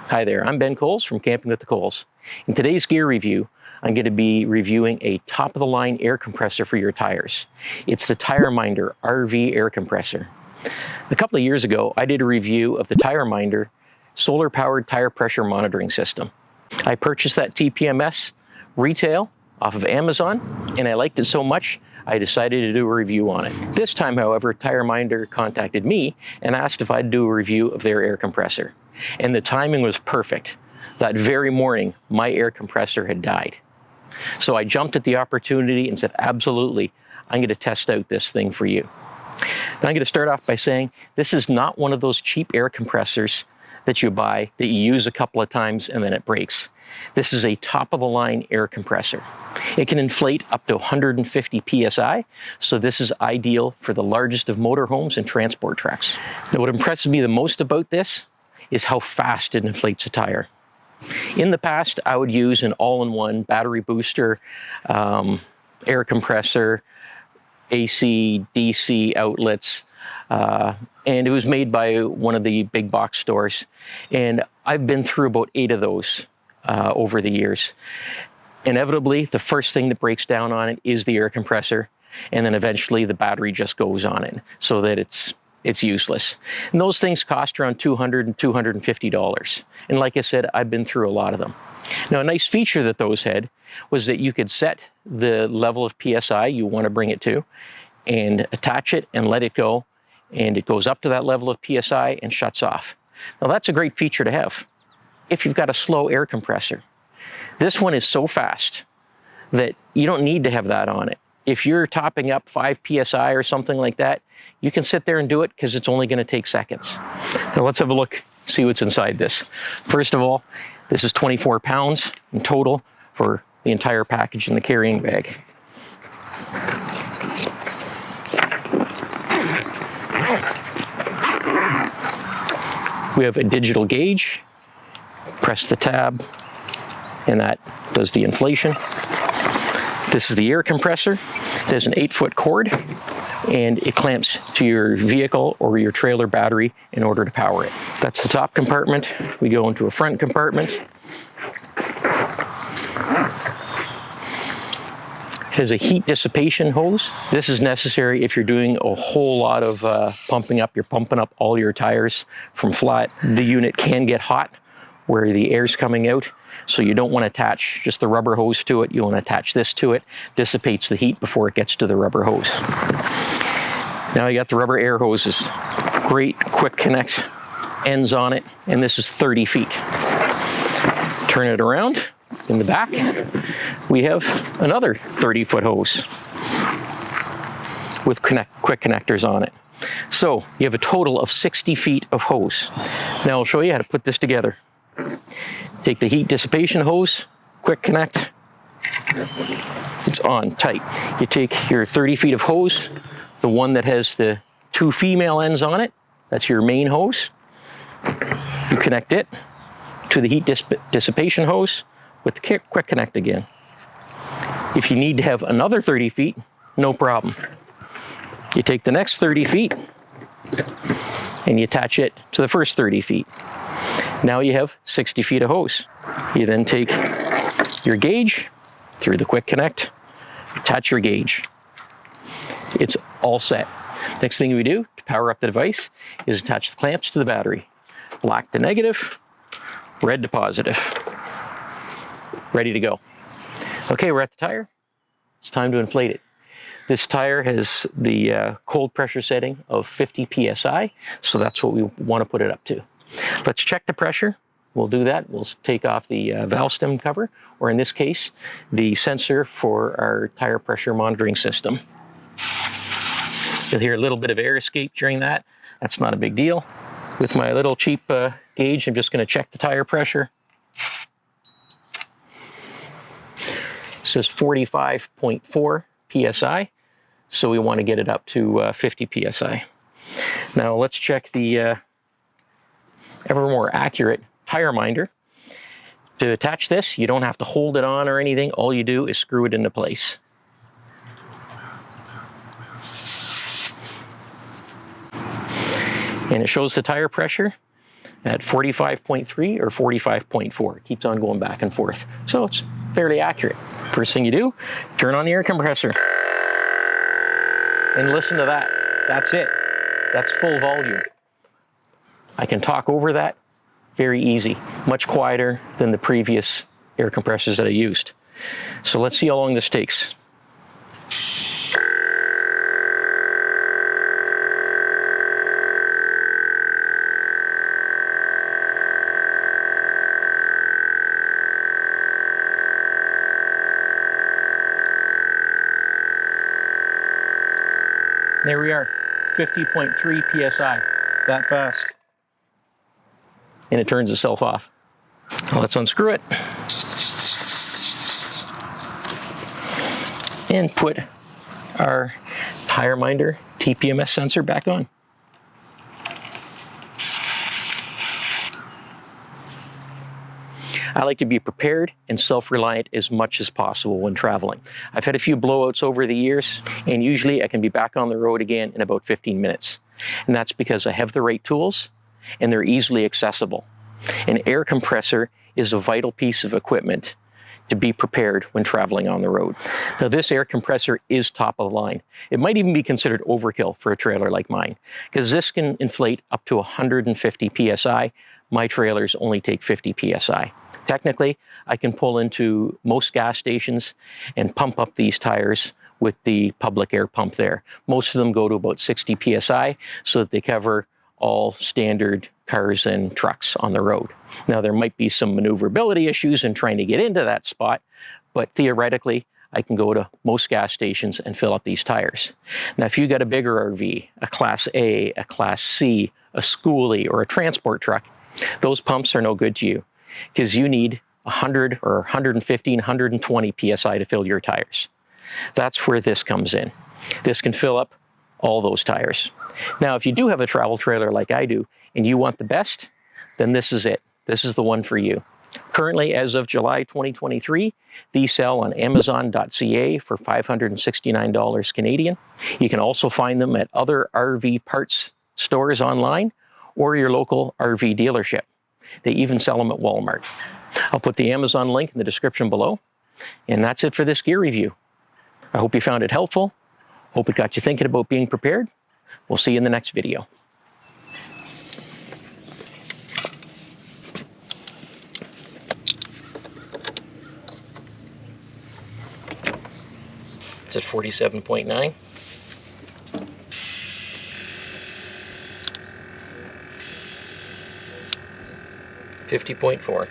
Hi there, I'm Ben Coles from Camping with the Coles. In today's gear review, I'm going to be reviewing a top-of-the-line air compressor for your tires. It's the Tireminder RV Air Compressor. A couple of years ago, I did a review of the Tireminder solar-powered tire pressure monitoring system. I purchased that TPMS retail off of Amazon, and I liked it so much, I decided to do a review on it. This time, however, Tireminder contacted me and asked if I'd do a review of their air compressor. And the timing was perfect. That very morning, my air compressor had died. So I jumped at the opportunity and said, absolutely, I'm going to test out this thing for you. Now I'm going to start off by saying, this is not one of those cheap air compressors that you buy, that you use a couple of times and then it breaks. This is a top-of-the-line air compressor. It can inflate up to 150 psi, so this is ideal for the largest of motorhomes and transport trucks. Now what impresses me the most about this is how fast it inflates a tire. In the past, I would use an all-in-one battery booster, air compressor, AC, DC outlets, and it was made by one of the big box stores. And I've been through about 8 of those over the years. Inevitably, the first thing that breaks down on it is the air compressor, and then eventually the battery just goes on it so that it's useless. And those things cost around $200 and $250. And like I said, I've been through a lot of them. Now, a nice feature that those had was that you could set the level of PSI you want to bring it to and attach it and let it go. And it goes up to that level of PSI and shuts off. Now, that's a great feature to have if you've got a slow air compressor. This one is so fast that you don't need to have that on it. If you're topping up 5 PSI or something like that, you can sit there and do it because it's only going to take seconds. Now let's have a look, see what's inside this. First of all, this is 24 pounds in total for the entire package in the carrying bag. We have a digital gauge. Press the tab, and that does the inflation. This is the air compressor. There's an 8-foot cord, and it clamps to your vehicle or your trailer battery in order to power it. That's the top compartment. We go into a front compartment. It has a heat dissipation hose. This is necessary if you're doing a whole lot of pumping up. You're pumping up all your tires from flat. The unit can get hot where the air's coming out. So you don't want to attach just the rubber hose to it. You want to attach this to it. Dissipates the heat before it gets to the rubber hose. Now you got the rubber air hoses. Great quick connect ends on it. And this is 30 feet. Turn it around. In the back, we have another 30-foot hose with quick connectors on it. So you have a total of 60 feet of hose. Now I'll show you how to put this together. Take the heat dissipation hose, quick connect, it's on tight. You take your 30 feet of hose, the one that has the 2 female ends on it, that's your main hose. You connect it to the heat dissipation hose with the quick connect again. If you need to have another 30 feet, no problem. You take the next 30 feet and you attach it to the first 30 feet. Now you have 60 feet of hose. You then take your gauge through the quick connect, attach your gauge. It's all set. Next thing we do to power up the device is attach the clamps to the battery. Black to negative, red to positive. Ready to go. Okay, we're at the tire. It's time to inflate it. This tire has the cold pressure setting of 50 psi, so that's what we want to put it up to. Let's check the pressure. We'll do that. We'll take off the valve stem cover, or in this case, the sensor for our tire pressure monitoring system. You'll hear a little bit of air escape during that. That's not a big deal. With my little cheap gauge, I'm just going to check the tire pressure. It says 45.4 psi, so we want to get it up to 50 psi. Now let's check the ever more accurate Tireminder. To attach this, you don't have to hold it on or anything. All you do is screw it into place. And it shows the tire pressure at 45.3 or 45.4. It keeps on going back and forth. So it's fairly accurate. First thing you do, turn on the air compressor. And listen to that. That's it. That's full volume. I can talk over that. Very easy. Much quieter than the previous air compressors that I used. So let's see how long this takes. There we are, 50.3 PSI, that fast. And it turns itself off. Now let's unscrew it. And put our Tireminder TPMS sensor back on. I like to be prepared and self-reliant as much as possible when traveling. I've had a few blowouts over the years, and usually I can be back on the road again in about 15 minutes. And that's because I have the right tools and they're easily accessible. An air compressor is a vital piece of equipment to be prepared when traveling on the road. Now this air compressor is top of the line. It might even be considered overkill for a trailer like mine, because this can inflate up to 150 PSI. My trailers only take 50 PSI. Technically, I can pull into most gas stations and pump up these tires with the public air pump there. Most of them go to about 60 PSI so that they cover all standard cars and trucks on the road. Now, there might be some maneuverability issues in trying to get into that spot, but theoretically, I can go to most gas stations and fill up these tires. Now, if you got a bigger RV, a Class A, a Class C, a schoolie, or a transport truck, those pumps are no good to you, because you need 100 or 115, 120 PSI to fill your tires. That's where this comes in. This can fill up all those tires. Now, if you do have a travel trailer like I do, and you want the best, then this is it. This is the one for you. Currently, as of July 2023, these sell on Amazon.ca for $569 Canadian. You can also find them at other RV parts stores online or your local RV dealership. They even sell them at Walmart. I'll put the Amazon link in the description below. And that's it for this gear review. I hope you found it helpful. Hope it got you thinking about being prepared. We'll see you in the next video. It's at 47.9. 50.4.